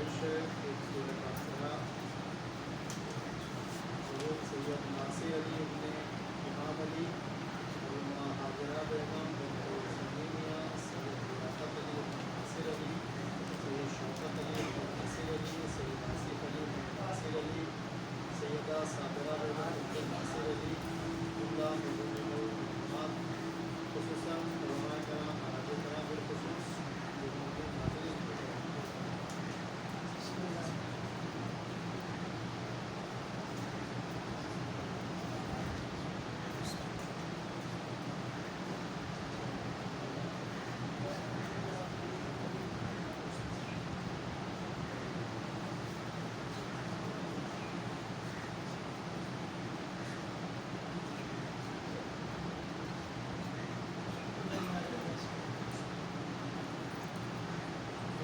پیش ہے ایک سورہ بقرہ حضرت سید ناصر علی ابن امام علی اور اماں حاجرہ بیگم بنت سمیمیہ سید لیاقت علی ابن ناصر علی سید شوکت علی ابن ناصر علی سید آصف علی ابن ناصر علی سیدہ صابرہ بیگم بنت ناصر علی اللہ مدنمات خصوصاً علماء کرام حاجی کرام بالخصوص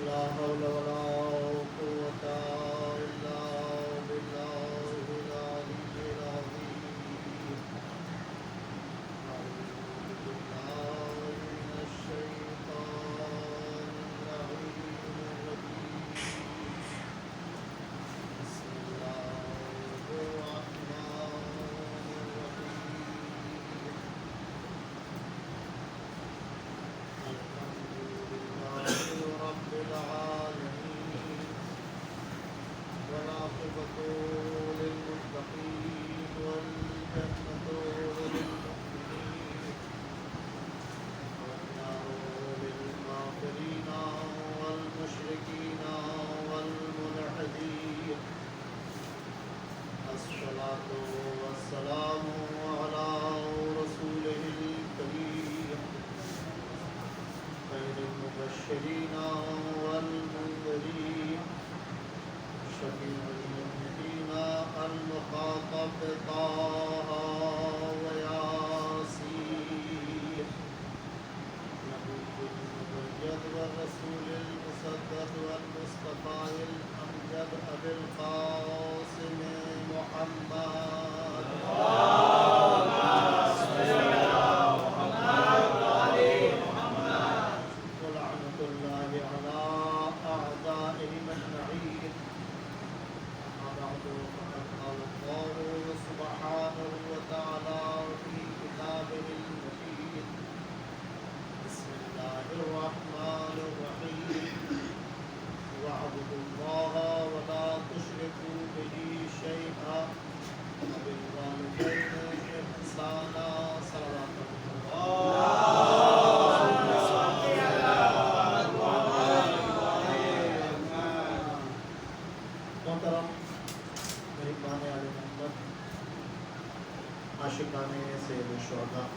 لا حول ولا قوة إلا بالله العلي العظيم أعوذ بالله من الشيطان اللعين الرجيم بسم الله الرحمن الرحيم رب العالمين والعاقبة للمتقين والجنة للمؤمنين والنار للكافرين والمشركين والملحدين الصلاة والسلام على رسوله الكريم خير المبشرين والمنذرين شفيع المذنبين المخاطب طه وياسين نبي المبيض والرسول المصدق والمصطفى الأمجد أبي القاسم محمد ولعنة الله على أعدائهم أجمعين أما بعد فقد قال الله سبحانه وتعالى في كتابه المجيد بسم الله الرحمن الرحيم واعبدوا الله ولا تشركوا به شيئا وبالوالدين إحسانا صلوات محترم مہربان علی محمد عاشقان سید الشہداء،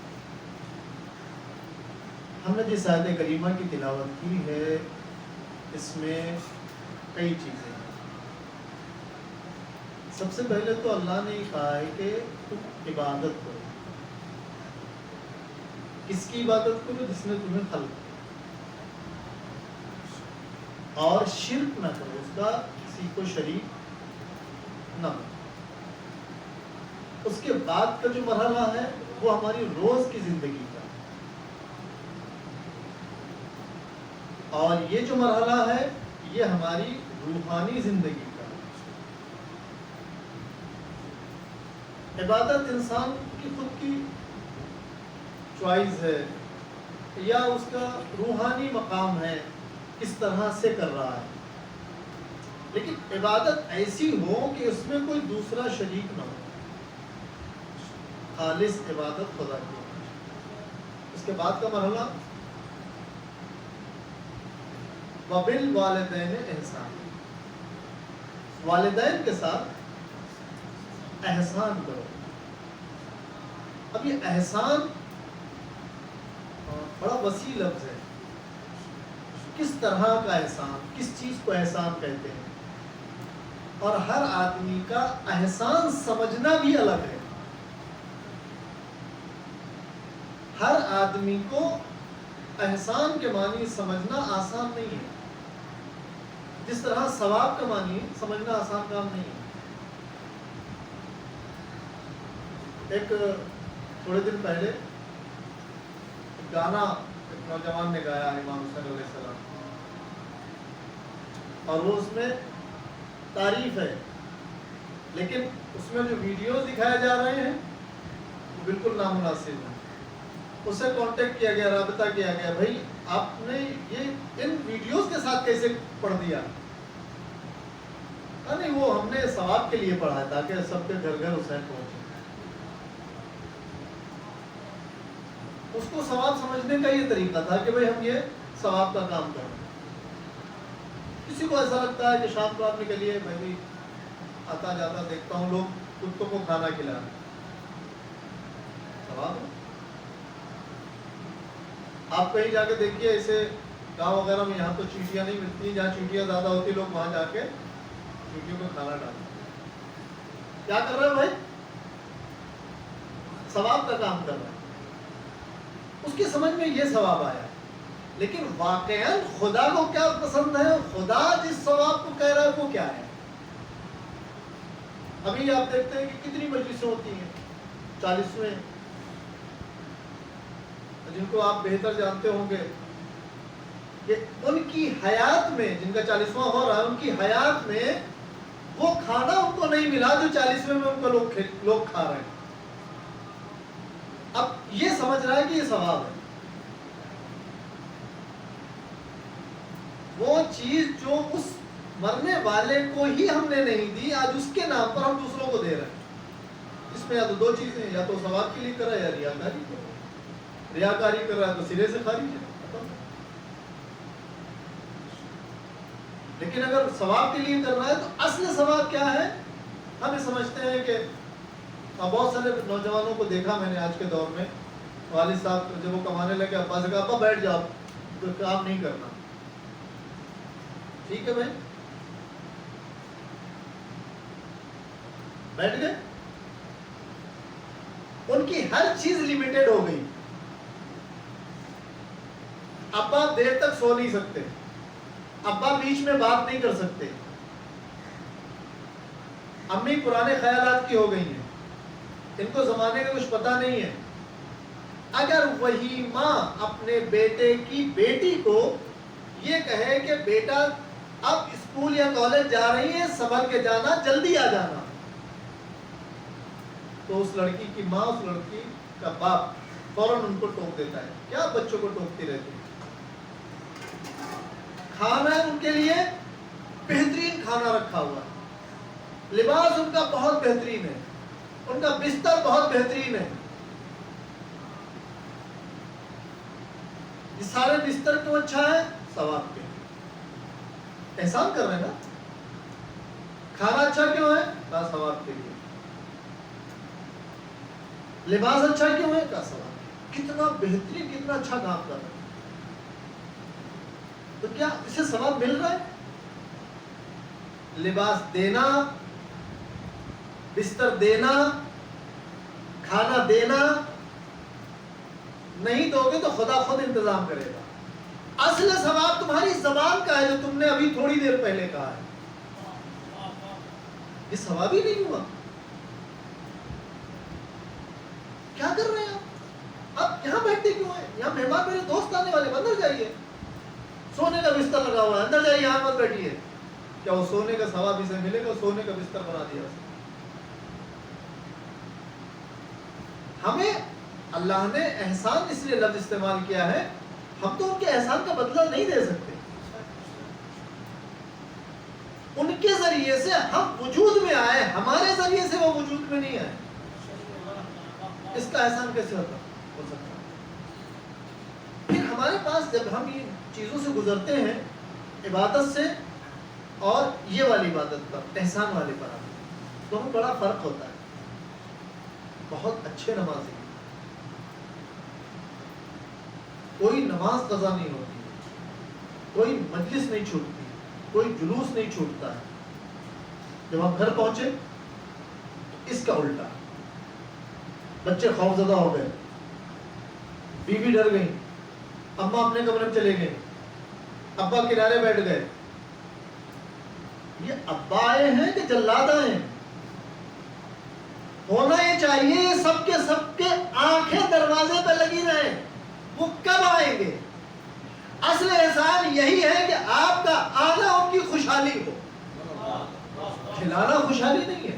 ہم نے جس آیت کریمہ کی تلاوت کی ہے اس میں کئی چیزیں ہیں۔ سب سے پہلے تو اللہ نے کہا ہے کہ تم عبادت کرو۔ کس کی عبادت کرو؟ جس نے تمہیں خلق کیا، اور شرک نہ کرو، اس کا کسی کو شریک نہ ہو۔ اس کے بعد کا جو مرحلہ ہے وہ ہماری روز کی زندگی کا، اور یہ جو مرحلہ ہے یہ ہماری روحانی زندگی کا۔ عبادت انسان کی خود کی چوائس ہے یا اس کا روحانی مقام ہے، کس طرح سے کر رہا ہے، لیکن عبادت ایسی ہو کہ اس میں کوئی دوسرا شریک نہ ہو، خالص عبادت خدا کی ہو۔ اس کے بعد کا مرحلہ وبالوالدین احسان، والدین کے ساتھ احسان کرو۔ اب یہ احسان بڑا وسیع لفظ ہے۔ کس طرح کا احسان، کس چیز کو احسان کہتے ہیں، اور ہر آدمی کا احسان سمجھنا بھی الگ ہے۔ ہر آدمی کو احسان کے معنی سمجھنا آسان نہیں ہے، جس طرح ثواب کا معنی سمجھنا آسان کام نہیں ہے۔ ایک تھوڑے دن پہلے گانا ایک نوجوان نے گایا امام حسین علیہ السلام، اور وہ اس میں تعریف ہے، لیکن اس میں جو ویڈیوز دکھائے جا رہے ہیں وہ بالکل نامناسب ہیں. اس سے کانٹیکٹ کیا گیا، رابطہ کیا گیا، بھائی آپ نے یہ ان ویڈیوز کے ساتھ کیسے پڑھ دیا؟ نہیں، وہ ہم نے ثواب کے لیے پڑھا ہے تاکہ سب کے گھر گھر حسین پہنچے. اس کو ثواب سمجھنے کا یہ طریقہ تھا کہ بھائی ہم یہ ثواب کا کام کر رہے ہیں. کسی کو ایسا لگتا ہے کہ شام کو آپ نکلیے، میں بھی آتا جاتا دیکھتا ہوں لوگ کتوں کو کھانا کھلا رہے ہیں، ثواب ہے. آپ کہیں جا کے دیکھیے ایسے گاؤں وغیرہ میں، یہاں تو چیٹیاں نہیں ملتی، جہاں چیٹیاں زیادہ ہوتی لوگ وہاں جا کے چیٹیوں کو کھانا ڈالتے. کیا کر رہے ہیں بھائی؟ ثواب کا کام کر رہے ہیں. اس کی سمجھ میں یہ ثواب آیا، لیکن واقعاً خدا کو کیا پسند ہے، خدا جس ثواب کو کہہ رہا ہے وہ کیا ہے؟ ابھی آپ دیکھتے ہیں کہ کتنی مجلسیں ہوتی ہیں، 40ویں، جن کو آپ بہتر جانتے ہوں گے کہ ان کی حیات میں، جن کا 40واں ہو رہا ہے، ان کی حیات میں وہ کھانا ان کو نہیں ملا جو 40ویں میں ان کو لوگ کھا رہے ہیں. اب یہ سمجھ رہا ہے کہ یہ ثواب ہے. وہ چیز جو اس مرنے والے کو ہی ہم نے نہیں دی، آج اس کے نام پر ہم دوسروں کو دے رہے ہیں. اس میں یا تو 2 چیزیں، یا تو ثواب کے لیے کر رہا ہے یا ریاکاری کر رہا ہے. ریاکاری کر رہا ہے تو سرے سے خارج ہے. لیکن اگر ثواب کے لیے کر رہا ہے تو اصل ثواب کیا ہے؟ ہم یہ سمجھتے ہیں کہ بہت سارے نوجوانوں کو دیکھا میں نے آج کے دور میں، والد صاحب جب وہ کمانے لگے، ابا سے کہا ابا بیٹھ جاؤ، تو کام نہیں کرنا. ٹھیک ہے بھائی، بیٹھ گئے. ان کی ہر چیز لمیٹڈ ہو گئی. ابا دیر تک سو نہیں سکتے، ابا بیچ میں بات نہیں کر سکتے، امی پرانے خیالات کی ہو گئی ہیں، ان کو زمانے کا کچھ پتہ نہیں ہے. اگر وہی ماں اپنے بیٹے کی بیٹی کو یہ کہے کہ بیٹا اب اسکول یا کالج جا رہی ہے، سنبھل کے جانا، جلدی آ جانا، تو اس لڑکی کی ماں، اس لڑکی کا باپ فوراً ان کو ٹوک دیتا ہے. کیا بچوں کو ٹوکتی رہتی ہے؟ کھانا ان کے لیے بہترین کھانا رکھا ہوا ہے، لباس ان کا بہت بہترین ہے، ان کا بستر بہت بہترین ہے. یہ سارے بستر کیوں اچھا ہے؟ ثواب کے احسان کر رہے ہیں نا. کھانا اچھا کیوں ہے؟ کہا ثواب کے لیے. لباس اچھا کیوں ہے؟ کہا ثواب. کتنا بہترین، کتنا اچھا کام کر رہے ہیں. تو کیا اسے ثواب مل رہا ہے؟ لباس دینا، بستر دینا، کھانا دینا، نہیں دو گے تو خدا خود انتظام کرے گا. اصل ثواب تمہاری زبان کا ہے جو تم نے ابھی تھوڑی دیر پہلے کہا ہے. یہ ثواب ہی نہیں ہوا. کیا کر رہے ہیں آپ یہاں بیٹھتے کیوں ہیں؟ یہاں مہمان میرے دوست آنے والے، اندر جائیے، سونے کا بستر لگا ہوا ہے، اندر جائیے، یہاں مت بیٹھیے. کیا وہ سونے کا ثواب اسے ملے گا؟ سونے کا بستر بنا دیا. ہمیں اللہ نے احسان اس لیے لفظ استعمال کیا ہے، ہم تو ان کے احسان کا بدلہ نہیں دے سکتے. ان کے ذریعے سے ہم وجود میں آئے، ہمارے ذریعے سے وہ وجود میں نہیں آئے. اس کا احسان کیسے ہو سکتا؟ پھر ہمارے پاس جب ہم یہ چیزوں سے گزرتے ہیں، عبادت سے اور یہ والی عبادت پر، احسان والے پر، تو ہمیں بڑا فرق ہوتا ہے. بہت اچھے نمازی، کوئی نماز قضا نہیں ہوتی، کوئی مجلس نہیں چھوٹتی، کوئی جلوس نہیں چھوٹتا ہے. جب ہم گھر پہنچے اس کا الٹا، بچے خوفزدہ ہو گئے، بیوی ڈر گئی، اماں اپنے کمرے میں چلے گئے، ابا کنارے بیٹھ گئے. یہ ابا آئے ہیں کہ جلاد آئے ہیں؟ ہونا یہ چاہیے یہ سب کے آنکھیں دروازے پہ لگی رہیں. وہ کب آئیں گے؟ اصل احسان یہی ہے کہ آپ کا آنا ان کی خوشحالی ہو. کھلانا خوشحالی نہیں ہے.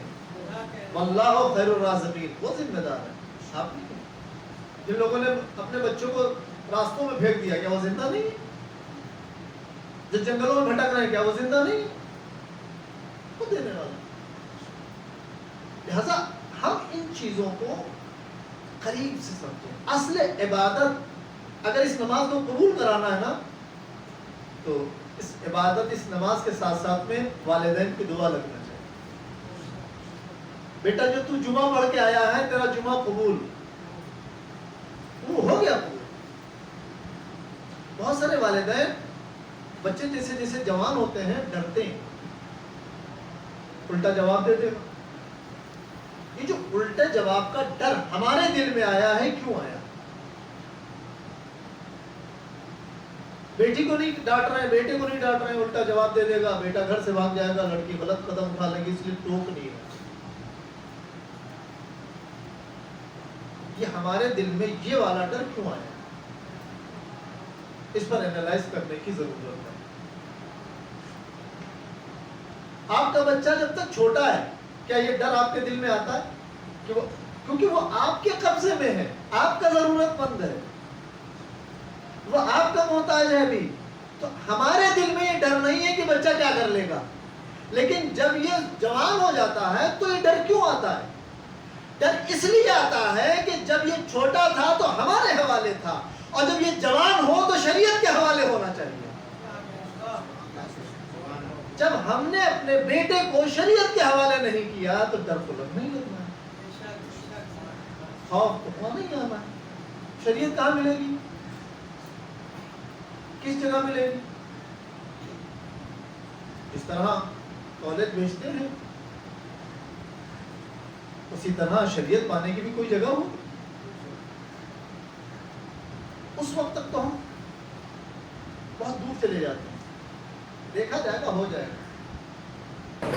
واللہ خیر الرازقین، وہ ذمہ دار ہے، آپ نہیں. جن لوگوں نے اپنے بچوں کو راستوں میں پھینک دیا، کیا وہ زندہ نہیں ہے؟ جو جنگلوں میں بھٹک رہے ہیں، کیا وہ زندہ نہیں ہے؟ وہ دینے والا. لہذا ہم ان چیزوں کو قریب سے سمجھیں. اصل عبادت اگر اس نماز کو قبول کرانا ہے نا، تو اس عبادت، اس نماز کے ساتھ ساتھ میں والدین کی دعا لگنا چاہیے. بیٹا جو تو جمعہ پڑھ کے آیا ہے، تیرا جمعہ قبول، وہ ہو گیا قبول. بہت سارے والدین بچے جیسے جیسے جوان ہوتے ہیں ڈرتے ہیں، الٹا جواب دیتے ہیں. یہ جو الٹے جواب کا ڈر ہمارے دل میں آیا ہے، کیوں آیا؟ بیٹی کو نہیں ڈانٹ رہے ہیں، بیٹے کو نہیں ڈانٹ رہے ہیں، الٹا جواب دے دے گا، بیٹا گھر سے بھاگ جائے گا، لڑکی غلط قدم اٹھا لے گی، اس لیے ٹوک نہیں ہے. یہ ہمارے دل میں یہ والا ڈر کیوں آیا؟ اس پر اینالائز کرنے کی ضرورت ہے. آپ کا بچہ جب تک چھوٹا ہے، کیا یہ ڈر آپ کے دل میں آتا ہے؟ کیونکہ وہ آپ کے قبضے میں ہے، آپ کا ضرورت مند ہے، وہ آپ کا محتاج ہے بھی. تو ہمارے دل میں یہ ڈر نہیں ہے کہ بچہ کیا کر لے گا. لیکن جب یہ جوان ہو جاتا ہے تو یہ ڈر کیوں آتا ہے؟ ڈر اس لیے آتا ہے کہ جب یہ چھوٹا تھا تو ہمارے حوالے تھا، اور جب یہ جوان ہو تو شریعت کے حوالے ہونا چاہیے. جب ہم نے اپنے بیٹے کو شریعت کے حوالے نہیں کیا تو ڈر کو لگ نہیں لگنا ہے، خوف تو وہاں نہیں آنا ہے. شریعت کہاں ملے گی؟ کس جگہ ملے گی؟ اس طرح کالج بھیجتے ہیں، اسی طرح شریعت پانے کی بھی کوئی جگہ ہو. اس وقت تک تو ہم بہت دور چلے جاتے ہیں. دیکھا جائے گا، ہو جائے گا.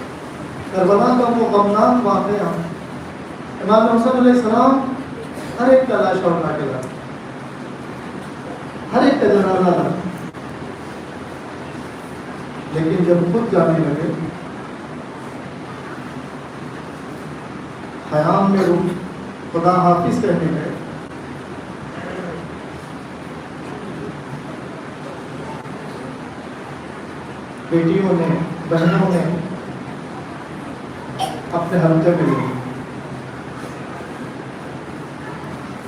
کربلا کا وہ غمناک واقعہ، امام حسین علیہ السلام ہر ایک کا لاش اٹھا کے لایا، ہر ایک کا جنازہ لایا، لیکن جب خود جانے لگے خیام میں روح خدا حافظ کہنے گئے، بیٹیوں نے، بہنوں نے اپنے حلقے میں لیے.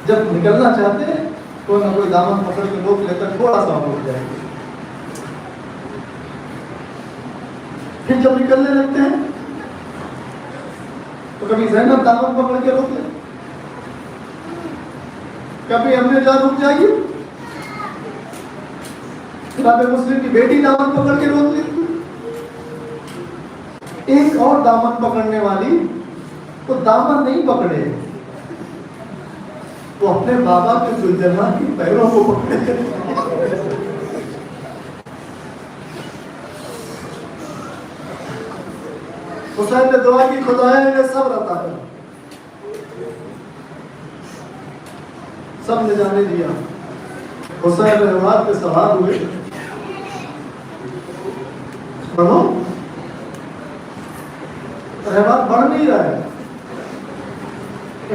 جب نکلنا چاہتے ہیں کوئی نہ کوئی دامن پکڑ کے روک لیتا، تھوڑا سا رک جائے گا. پھر جب نکلنے لگتے ہیں تو کبھی زینب دامن پکڑ کے روک لے، کبھی امی جان رک جائے گی، جناب مسلم کی بیٹی دامن پکڑ کے روک لی. ایک اور دامن پکڑنے والی وہ دامن نہیں پکڑے، وہ اپنے بابا کے زلجنہ کی پیروں کو پکڑے. حسین نے دعا کی، خدایا انہیں صبر عطا کر. سب نے جانے دیا. حسین رحمات پہ سوار ہوئے، بڑھو، رحمات بڑھ نہیں رہا ہے.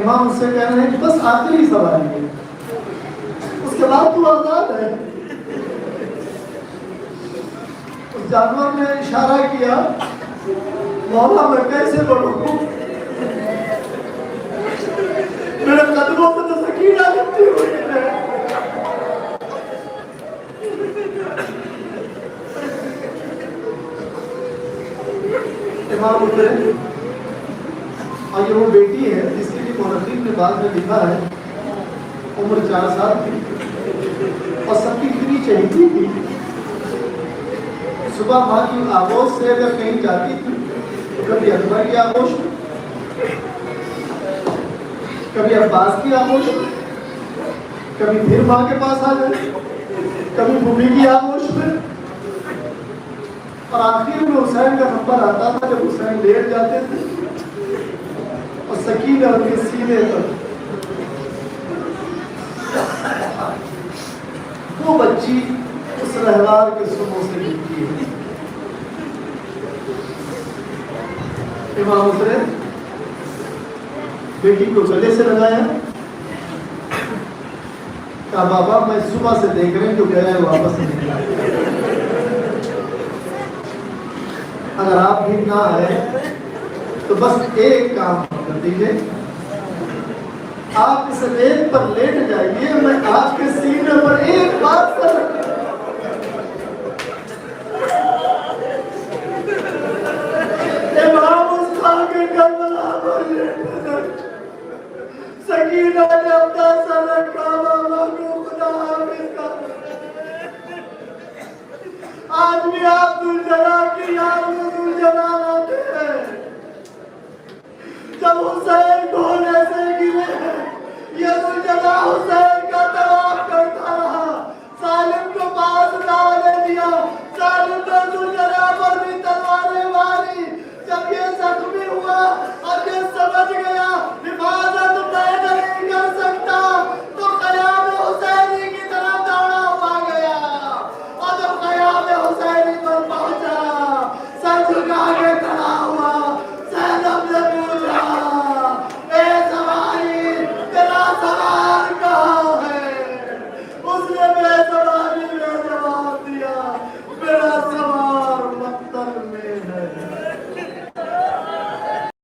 امام اس سے کہہ رہے ہیں کہ بس آخری سواری ہے، اس کے بعد تو آزاد ہے. اس جانور نے اشارہ کیا، مولا میں کیسے بڑھوں، میرے قدموں پہ تو سکینہ لگتی ہوئی ہے. امام اترے، اور یہ وہ بیٹی ہے جس کی مورخین نے بعد میں لکھا ہے عمر 4 سال تھی اور سب کی اتنی چہیتی تھی. صبح ماں کی آغوش سے اگر کہیں جاتی تھی تو کبھی اکبر کی آغوش میں، کبھی عباس کی آغوش میں، کبھی پھر ماں کے پاس آ جائے، کبھی بھوبی کی آغوش میں، اور آخر میں حسین کا نمبر آتا تھا جب حسین لیٹ جاتے تھے اور سکینہ ان کے سینے پر. وہ بچی اس رہوار کے سنوں سے گرتی ہے. امام حسین بیٹی کو گلے سے لگایا، کہا بابا میں صبح سے دیکھ رہے ہیں جو گیا ہے واپس نہیں آیا، اگر آپ بھی نہ آئے تو بس ایک کام کر دیجیے، آپ اس ریت پر لیٹ جائیے، میں آپ کے سینے پر ایک بات کر امام اس خان کے کربلا پر لیٹ جائے، سکینہ نے اپنا سر رکھا، بابا کو خدا حافظ کا، آج بھی آپ ذوالجلال کی یاد میں ذوالجلال آتے ہیں، جب حسین گھوڑے سے گرے یہ ذوالجلال حسین کا طواف کرتا رہا، سالم کو پاس لانے دیا،